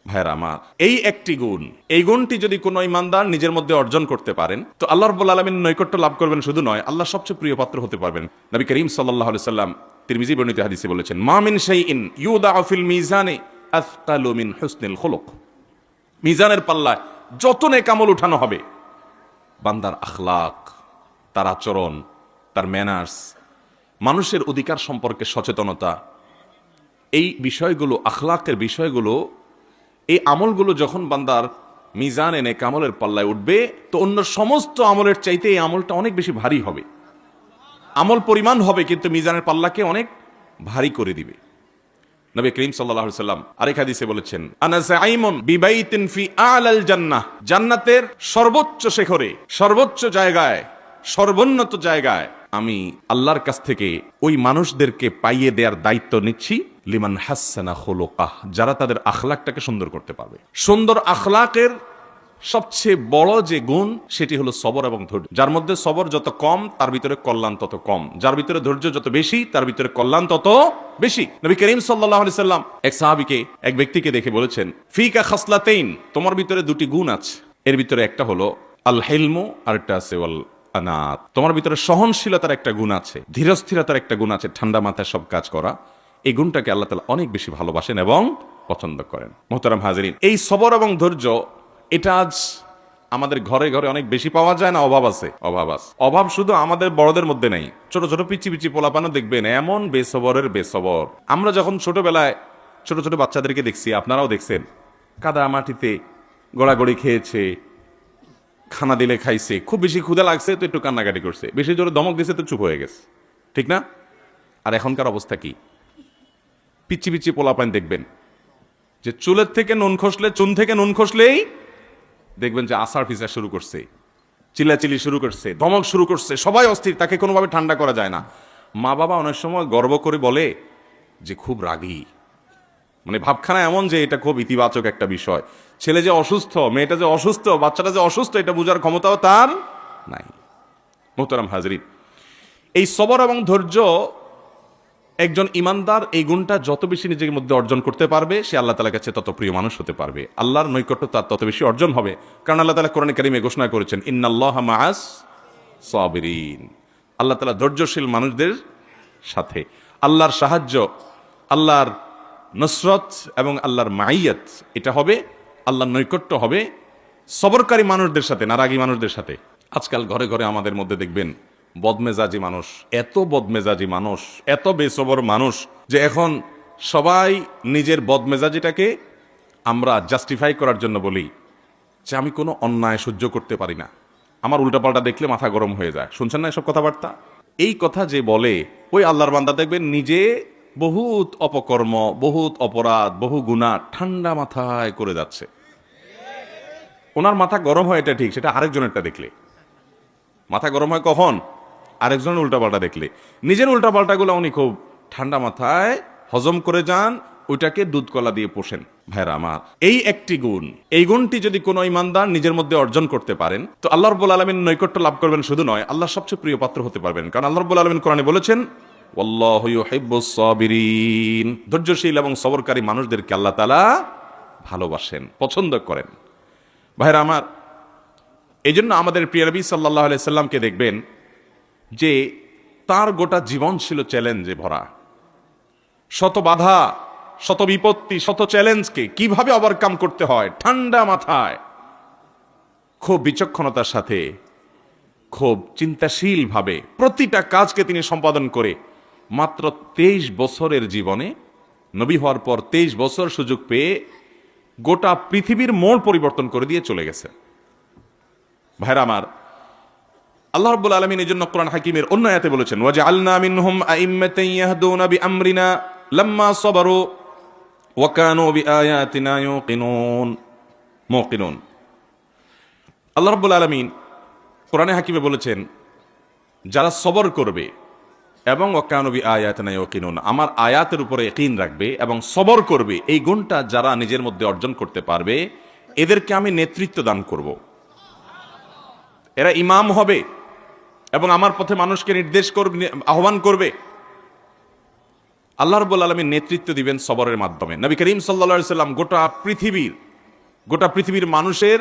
ভাইরা আমার, এই একটি গুণ, এই গুণটি যদি কোনো ইমানদার নিজের মধ্যে অর্জন করতে পারেন তো আল্লাহ রাব্বুল আলামিনের নৈকট্য লাভ করবেন, শুধু নয় আল্লাহর সবচেয়ে প্রিয় পাত্র হতে পারবেন। নবী করিম সাল্লাল্লাহু আলাইহি সাল্লাম তিরমিজি বর্ণিত হাদিসে বলেছেন, মা মিন শাইইন ইউদাউ ফিল মিজানে আথকালু মিন হুসনিল খুলুক। মিজানের পাল্লায় যত নেক আমল উঠানো হবে, বান্দার আখলাক, তার আচরণ, তার ম্যানার্স, মানুষের অধিকার সম্পর্কে সচেতনতা, এই বিষয়গুলো, আখলাকের বিষয়গুলো, এই আমলগুলো যখন বান্দার মিজান এনে কামলের পাল্লায় উঠবে তো অন্য সমস্ত আমলের চাইতে এই আমলটা অনেক বেশি ভারী হবে। আমল পরিমাণ হবে কিন্তু মিজানের পাল্লাকে অনেক ভারী করে দিবে। নবী করিম সাল্লাল্লাহু আলাইহি সাল্লাম আরেক হাদিসে বলেছেন, আনা যাইমুন বিবাইতিন ফি আলাল জান্নাহ, জান্নাতের সর্বোচ্চ শিখরে, সর্বোচ্চ জায়গায়, সর্বোন্নত জায়গায় আমি আল্লাহর কাছ থেকে ওই মানুষদেরকে পাইয়ে দেওয়ার দায়িত্ব নিচ্ছি, লিমান হাসানা খুলুকাহ, যারা তাদের আখলাকটাকে সুন্দর করতে পারবে। সুন্দর আখলাকের সবচেয়ে বড় যে গুণ সেটি হলো সবর এবং ধৈর্য। যার মধ্যে সবর যত কম তার ভিতরে কল্যাণ তত কম, যার ভিতরে ধৈর্য যত বেশি তার ভিতরে কল্যাণ তত বেশি। নবী করিম সাল্লাল্লাহু আলাইহি সাল্লাম এক সাহাবীকে, এক ব্যক্তিকে দেখে বলেছেন, ফিকা খাসলাতাইন, তোমার ভিতরে দুটি গুণ আছে, এর ভিতরে একটা হলো আল হিলমু আর একটা আছে ওয়াল আনাত। তোমার ভিতরে সহনশীলতার একটা গুণ আছে, ধীরস্থিরতার একটা গুণ আছে, ঠান্ডা মাথায় সব কাজ করা। এই গুণটাকে আল্লাহ তাআলা অনেক বেশি ভালোবাসেন এবং পছন্দ করেন। মুহতারাম হাজিরিন, এই সবর এবং ধৈর্য এটা আজ আমাদের ঘরে ঘরে অনেক বেশি পাওয়া যায় না? অভাব আছে, অভাব আছে। অভাব শুধু আমাদের বড়দের মধ্যে নেই, ছোট ছোট পিচি পিচি পোলাপানও দেখবেন এমন বেসবরের বেসবর। আমরা যখন ছোটবেলায় ছোট ছোট বাচ্চাদেরকে দেখছি, আপনারাও দেখছেন, কাদা মাটিতে গড়াগড়ি খেয়েছে, খানা দিলে খাইছে, খুব বেশি ক্ষুধা লাগছে তো একটু কান্নাকাটি করছে, বেশি জোরে ধমক দিছে তো চুপ হয়ে গেছে, ঠিক না? আর এখনকার অবস্থা কি? পিচি পিচি পোলাপান দেখবেন যে চুলের থেকে নুন খসলে, চুন থেকে নুন খসলেই দেখবেন যে আসার ফিসা শুরু করছে, চিল্লাচিল্লি শুরু করছে, ধমক শুরু করছে, সবাই অস্থির, তাকে কোনোভাবে ঠান্ডা করা যায় না। মা বাবা অনেক সময় গর্ব করে বলে যে খুব রাগী, মানে ভাবখানা এমন যে এটা খুব ইতিবাচক একটা বিষয়। ছেলে যে অসুস্থ, মেয়েটা যে অসুস্থ, বাচ্চাটা যে অসুস্থ, এটা বোঝার ক্ষমতাও তার নাই। মুহতারাম হাজরিন, এই সবর এবং ধৈর্য, একজন ইমানদার এই গুণটা যত বেশি নিজের মধ্যে অর্জন করতে পারবে সে আল্লাহ তাআলার কাছে তত প্রিয় মানুষ হতে পারবে, আল্লাহর নৈকট্য তার তত বেশি অর্জন হবে। কারণ আল্লাহ তাআলা কোরআনে কারিমে ঘোষণা করেছেন, ইন্নাল্লাহা মাআস সাবিরিন, আল্লাহ তাআলা ধৈর্যশীল মানুষদের সাথে। আল্লাহর সাহায্য, আল্লাহর নসরত এবং আল্লাহর মাইয়াত এটা হবে, আল্লাহর নৈকট্য হবে সবরকারী মানুষদের সাথে, নারাগী মানুষদের সাথে। আজকাল ঘরে ঘরে আমাদের মধ্যে দেখবেন বদমেজাজি মানুষ, এত বদমেজাজি মানুষ, এত বেসবর মানুষ যে এখন সবাই নিজের বদমেজাজিটাকে আমরা জাস্টিফাই করার জন্য বলি যে আমি কোনো অন্যায় সহ্য করতে পারি না, আমার উল্টাপাল্টা দেখলে মাথা গরম হয়ে যায়। শুনছেন না এসব কথাবার্তা? এই কথা যে বলে ওই আল্লাহর বান্দা দেখবেন নিজে বহুত অপকর্ম, বহুত অপরাধ, বহু গুনাহ ঠান্ডা মাথায় করে যাচ্ছে। ওনার মাথা গরম হয় এটা ঠিক, সেটা আরেকজনেরটা দেখলে। মাথা গরম হয় কখন? আরেকজনের উল্টাপাল্টা দেখলে। নিজের উল্টাপাল্টাগুলো উনি খুব ঠান্ডা মাথায় হজম করে যান, ওইটাকে দুধ কলা দিয়ে পোষেন। ভাইরা আমার, এই একটি গুণ, এই গুণটি যদি কোনো ইমানদার নিজের মধ্যে অর্জন করতে পারেন তো আল্লাহ রাব্বুল আলামিন নৈকট্য লাভ করবেন, শুধু নয় আল্লাহর সবচেয়ে প্রিয় পাত্র হতে পারবেন। কারণ আল্লাহ রাব্বুল আলামিন কোরআনে বলেছেন, ওয়াল্লাহু ইউহিব্বুস সাবিরিন, ধৈর্যশীল এবং সবরকারী মানুষদেরকে আল্লাহ তাআলা ভালোবাসেন, পছন্দ করেন। ভাইরা আমার, এই জন্য আমাদের প্রিয় নবী সাল্লাল্লাহু আলাইহি সাল্লামকে দেখবেন যে তার গোটা জীবন ছিল চ্যালেঞ্জে ভরা। শত বাধা, শত বিপত্তি, শত চ্যালেঞ্জকে কিভাবে ওভারকাম করতে হয় ঠান্ডা মাথায়, খুব বিচক্ষণতার সাথে, খুব চিন্তাশীল ভাবে প্রতিটা কাজকে তিনি সম্পাদন করে মাত্র 23 বছরের জীবনে, নবী হওয়ার পর 23 বছর সুযোগ পেয়ে গোটা পৃথিবীর মোড় পরিবর্তন করে দিয়ে চলে গেছে। ভাইরা আমার, আল্লাহ রাব্বুল আলামিন এই জন্য কোরআন হাকিমের অন্য আয়াতে বলেছেন, ওয়াজআলনা মিনহুম আইম্মাতান ইয়াহদুনা বিআমরিনা লাম্মা সাবারু ওয়া কানু বিআয়াতিনা মুকিনুন। আল্লাহ রাব্বুল আলামিন কোরআনে হাকিমে বলেছেন, যারা সবর করবে এবং ওয়া কানু বিআয়াতিনা ইউকিনুন, আমার আয়াতের উপরে ইয়াকিন রাখবে এবং সবর করবে, এই গুণটা যারা নিজের মধ্যে অর্জন করতে পারবে এদেরকে আমি নেতৃত্ব দান করব। এরা ইমাম হবে এবং আমার পথে মানুষকে নির্দেশ করবে, আহ্বান করবে। আল্লাহ রাব্বুল আলামিন নেতৃত্ব দিবেন সবরের মাধ্যমে। নবী করিম সাল্লাল্লাহু আলাইহি সাল্লাম গোটা পৃথিবীর মানুষের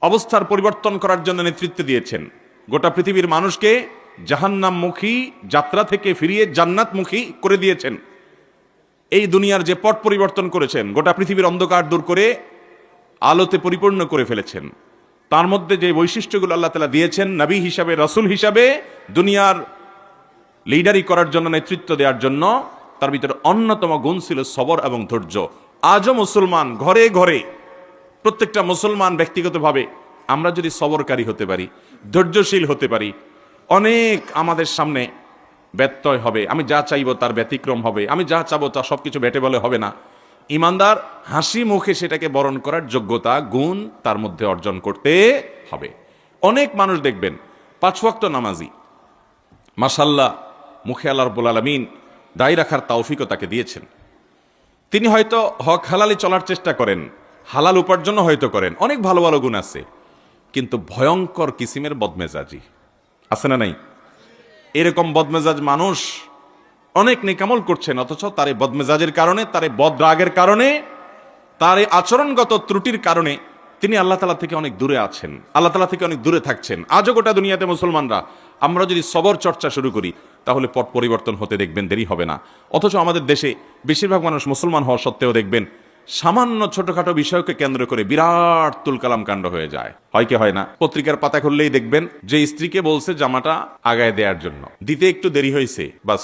অবস্থার পরিবর্তন করার জন্য নেতৃত্ব দিয়েছেন। গোটা পৃথিবীর মানুষকে জাহান্নামমুখী যাত্রা থেকে ফিরিয়ে জান্নাতমুখী করে দিয়েছেন। এই দুনিয়ার যে পট পরিবর্তন করেছেন, গোটা পৃথিবীর অন্ধকার দূর করে আলোতে পরিপূর্ণ করে ফেলেছেন। তার মধ্যে যে বৈশিষ্ট্যগুলো আল্লাহ তাআলা দিয়েছেন, নবী হিসাবে, রাসূল হিসাবে দুনিয়ার লিডারি করার জন্য, নেতৃত্ব দেওয়ার জন্য, তার ভিতরে অন্যতম গুণ ছিল সবর এবং ধৈর্য। আজও মুসলমান ঘরে ঘরে, প্রত্যেকটা মুসলমান ব্যক্তিগতভাবে আমরা যদি সবরকারী হতে পারি, ধৈর্যশীল হতে পারি, অনেক আমাদের সামনে ব্যত্যয় হবে। আমি যা চাইবো তার ব্যতিক্রম হবে, আমি যা চাবো তা সবকিছু বেটে বলে হবে না। ইমানদার হাসি মুখে সেটাকে বরণ করার যোগ্যতা, গুণ তার মধ্যে অর্জন করতে হবে। অনেক মানুষ দেখবেন 5 ওয়াক্ত নামাজি, মাশাআল্লাহ, মুখে আল্লাহ রাব্বুল আলামিন দায় রাখার তৌফিকও তাকে দিয়েছেন। তিনি হয়তো হক হালালি চলার চেষ্টা করেন, হালাল উপার্জন হয়তো করেন, অনেক ভালো ভালো গুণ আছে, কিন্তু ভয়ঙ্কর কিসিমের বদমেজাজি আছে না নাই? এরকম বদমেজাজ মানুষ অনেক নেকামল করছেন, অথচ তার এই বদমেজাজের কারণে, তার এই বদরাগের কারণে, তার এই আচরণগত ত্রুটির কারণে তিনি আল্লাহ তাআলা থেকে অনেক দূরে আছেন, আল্লাহ তাআলা থেকে অনেক দূরে থাকছেন। আজও গোটা দুনিয়াতে মুসলমানরা আমরা যদি সবর চর্চা শুরু করি, তাহলে পট পরিবর্তন হতে দেখবেন দেরি হবে না। অথচ আমাদের দেশে বেশিরভাগ মানুষ মুসলমান হওয়া সত্ত্বেও দেখবেন সামান্য ছোটখাটো বিষয়কে কেন্দ্র করে বিরাট তুলকালাম কাণ্ড হয়ে যায়। হয় কি হয় না? পত্রিকার পাতা খুললেই দেখবেন যে স্ত্রীকে বলছে জামাটা আগায় দেওয়ার জন্য, দিতে একটু দেরি হয়েছে, বাস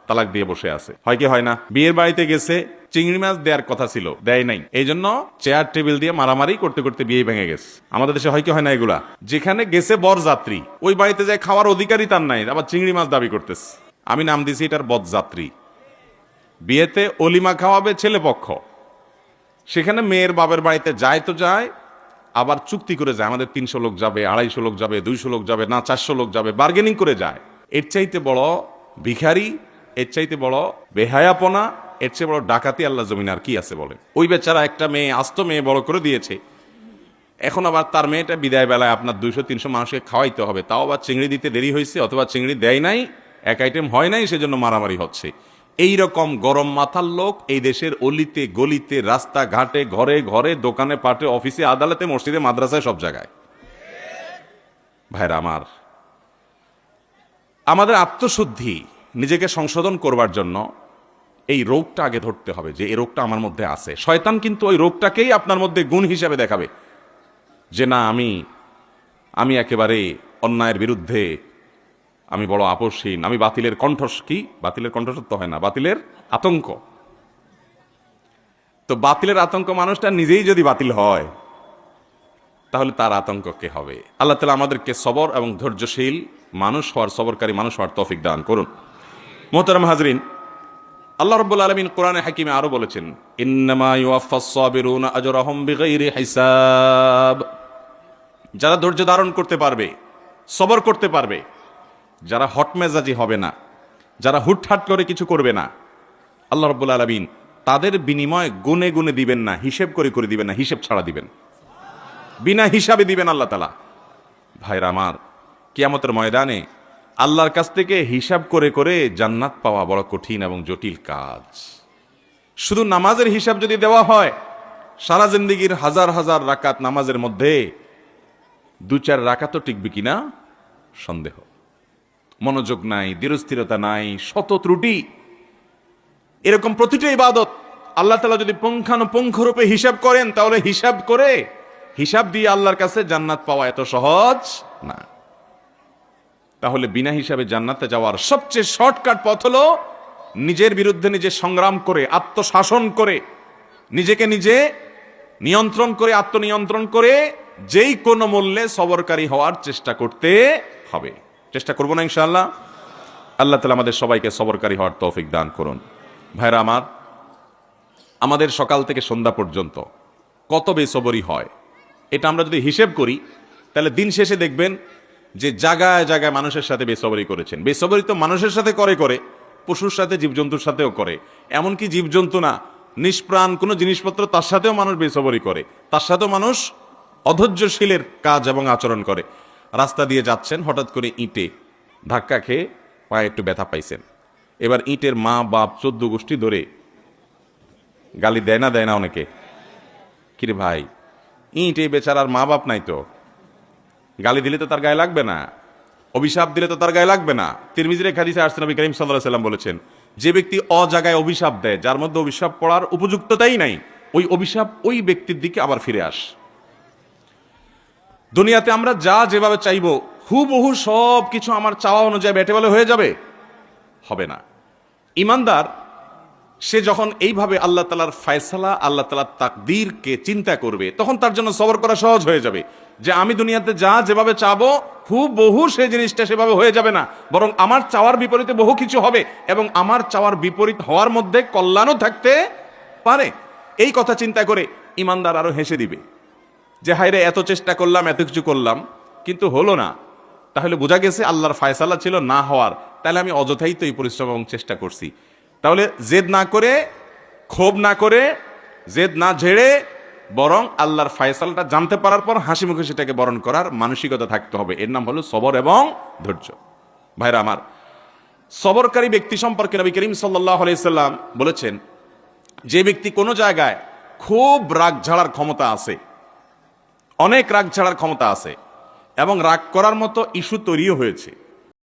তালাক দিয়ে বসে আছে। হয় কি হয় না? বিয়ের বাড়িতে গেছে, চিংড়ি মাছ দেওয়ার কথা ছিল, দেয় নাই, এই জন্য চেয়ার টেবিল দিয়ে মারামারি করতে করতে বিয়ে ভেঙে গেছে। আমাদের দেশে হয় কি হয় না এগুলা? যেখানে গেছে বর যাত্রী, ওই বাড়িতে যায় খাওয়ার অধিকারই তার নাই, আবার চিংড়ি মাছ দাবি করতেছে। আমি নাম দিছি এটার বরযাত্রী। বিয়েতে অলিমা খাওয়াবে ছেলে পক্ষ, সেখানে মেয়ের বাবার বাড়িতে যায় তো যায়, আবার চুক্তি করে যায়, আমাদের 300 লোক যাবে, 250 লোক যাবে, 200 লোক যাবে, না 400 লোক যাবে, বার্গেনিং করে যায়। এর চাইতে বড় ভিখারি, এর চাইতে বড় বেহায়াপনা, এর চেয়ে বড় ডাকাতি আল্লাহ জমিন আর কি আছে বলেন? ওই বেচারা একটা মেয়ে, আস্ত মেয়ে বড় করে দিয়েছে, এখন আবার তার মেয়েটা বিদায় বেলায় আপনার 200-300 মানুষকে খাওয়াইতে হবে, তাও আবার চিংড়ি দিতে দেরি হয়েছে, অথবা চিংড়ি দেয় নাই, এক আইটেম হয় নাই, সেজন্য মারামারি হচ্ছে। এই রকম গরম মাথার লোক এই দেশের অলিতে গলিতে, রাস্তাঘাটে, ঘরে ঘরে, দোকানে পাটে, অফিসে, আদালতে, মসজিদে, মাদ্রাসায়, সব জায়গায়। ভাইরা আমার, আমাদের আত্মশুদ্ধি, নিজেকে সংশোধন করবার জন্য এই রোগটা আগে ধরতে হবে যে এই রোগটা আমার মধ্যে আছে। শয়তান কিন্তু ওই রোগটাকেই আপনার মধ্যে গুণ হিসাবে দেখাবে যে না, আমি একেবারে অন্যায়ের বিরুদ্ধে, আমি বড় আপসহীন, আমি বাতিলের বাতিলের কণ্ঠস্বর হয় না, বাতিলের আতঙ্ক। তো বাতিলের আতঙ্ক মানুষটা নিজেই যদি বাতিল হয়, তাহলে তার আতঙ্ক কে হবে? আল্লাহ তাআলা আমাদেরকে সবর এবং ধৈর্যশীল মানুষ হওয়ার, সবরকারী মানুষ হওয়ার তৌফিক দান করুন। মোহতারাম হাজরিন, আল্লাহ রাব্বুল আলামিন কোরআনে হাকিমে আরো বলেছেন, ইন্নামা ইউওয়াফাস সাবিরুনা আজরাহুম বিগাইরি হিসাব। যারা ধৈর্য ধারণ করতে পারবে, সবর করতে পারবে, যারা হটমেজাজি হবে না, যারা হুটহাট করে কিছু করবে না, আল্লাহ রাব্বুল আলামিন তাদের বিনিময় গুনে গুনে দিবেন না, হিসেব করে করে দিবেন না, হিসেব ছাড়া দিবেন, বিনা হিসাবে দিবেন আল্লাহ তাআলা। ভাইরা আমার, কিয়ামতের ময়দানে আল্লাহর কাছ থেকে হিসাব করে করে জান্নাত পাওয়া বড় কঠিন এবং জটিল কাজ। শুধু নামাজের হিসাব যদি দেওয়া হয়, সারা জিন্দেগির হাজার হাজার রাকাত নামাজের মধ্যে 2-4 রাকাতও টিকবে কিনা সন্দেহ। মনোযোগ নাই, দৃঢ়স্থিরতা নাই, শত ত্রুটি। এরকম প্রতিটা ইবাদত আল্লাহ তাআলা যদি পুঙ্খানুপুঙ্খরূপে হিসাব করেন, তাহলে হিসাব দিয়ে আল্লাহর কাছে জান্নাত পাওয়া এত সহজ না। তাহলে বিনা হিসাবে জান্নাতে যাওয়ার সবচেয়ে শর্টকাট পথ হলো নিজের বিরুদ্ধে নিজে সংগ্রাম করে, আত্মশাসন করে, নিজেকে নিজে নিয়ন্ত্রণ করে, আত্মনিয়ন্ত্রণ করে যেই কোনো মূল্যে সবরকারী হওয়ার চেষ্টা করতে হবে। চেষ্টা করবো না ইনশাআল্লাহ? আল্লাহ তাআলা আমাদের সবাইকে সবরকারী হওয়ার তৌফিক দান করুন। ভাইরা আমার, আমাদের সকাল থেকে সন্ধ্যা পর্যন্ত কত বেসবরি হয়, এটা আমরা যদি হিসেব করি, তাহলে দিন শেষে দেখবেন যে জায়গায় জায়গায় মানুষের সাথে বেসবরি করেছেন। বেসবরি তো মানুষের সাথে করে, পশুর সাথে, জীবজন্তুর সাথেও করে। এমনকি জীবজন্তু না, নিষ্প্রাণ কোনো জিনিসপত্র, তার সাথেও মানুষ বেসবরি করে, তার সাথেও মানুষ অধৈর্যশীলের কাজ এবং আচরণ করে। রাস্তা দিয়ে যাচ্ছেন, হঠাৎ করে ইটে ধাক্কা খেয়ে পায়ে একটু ব্যথা পাইছেন, এবার ইটের মা বাপ 14 গোষ্ঠী ধরে গালি দেয় না অনেকে? কিরে ভাই, ইট এই বেচারার মা বাপ নাই তো, গালি দিলে তো তার গায়ে লাগবে না, অভিশাপ দিলে তো তার গায়ে লাগবে না। তিরমিজির এক হাদিসে আসছে নবী করিম সাল্লাল্লাহু আলাইহি ওয়াসাল্লাম বলেছেন, যে ব্যক্তি অজাগায় অভিশাপ দেয়, যার মধ্যে অভিশাপ পড়ার উপযুক্ততাই নাই, ওই অভিশাপ ওই ব্যক্তির দিকে আবার ফিরে আস। দুনিয়াতে আমরা যা যেভাবে চাইবো হুবহু সব কিছু আমার চাওয়া অনুযায়ী বেটে বলে হয়ে যাবে, হবে না। ইমানদার সে যখন এইভাবে আল্লাহ তাআলার ফয়সালা, আল্লাহ তাআলার তাকদীরকে চিন্তা করবে, তখন তার জন্য সবর করা সহজ হয়ে যাবে। যে আমি দুনিয়াতে যা যেভাবে চাবো হুবহু সেই জিনিসটা সেভাবে হয়ে যাবে না, বরং আমার চাওয়ার বিপরীতে বহু কিছু হবে, এবং আমার চাওয়ার বিপরীত হওয়ার মধ্যে কল্যাণও থাকতে পারে। এই কথা চিন্তা করে ইমানদার আরো হেসে দিবে যে হায়রে, এত চেষ্টা করলাম, এত কিছু করলাম, কিন্তু হলো না। তাহলে বোঝা গেছে আল্লাহর ফয়সালা ছিল না হওয়ার, তাহলে আমি অযথাই তো এই পরিশ্রম এবং চেষ্টা করছি। তাহলে জেদ না করে, ক্ষোভ না করে, জেদ না ঝেড়ে, বরং আল্লাহর ফয়সালাটা জানতে পারার পর হাসি মুখে সেটাকে বরণ করার মানসিকতা থাকতে হবে। এর নাম হলো সবর এবং ধৈর্য। ভাইরা আমার, সবরকারী ব্যক্তি সম্পর্কে নবী করিম সাল্লাল্লাহু আলাইহি সাল্লাম বলেছেন, যে ব্যক্তি কোনো জায়গায় খুব রাগ ঝাড়ার ক্ষমতা আছে, অনেক রাগ ছাড়ার ক্ষমতা আছে, এবং রাগ করার মতো ইস্যু তৈরিও হয়েছে,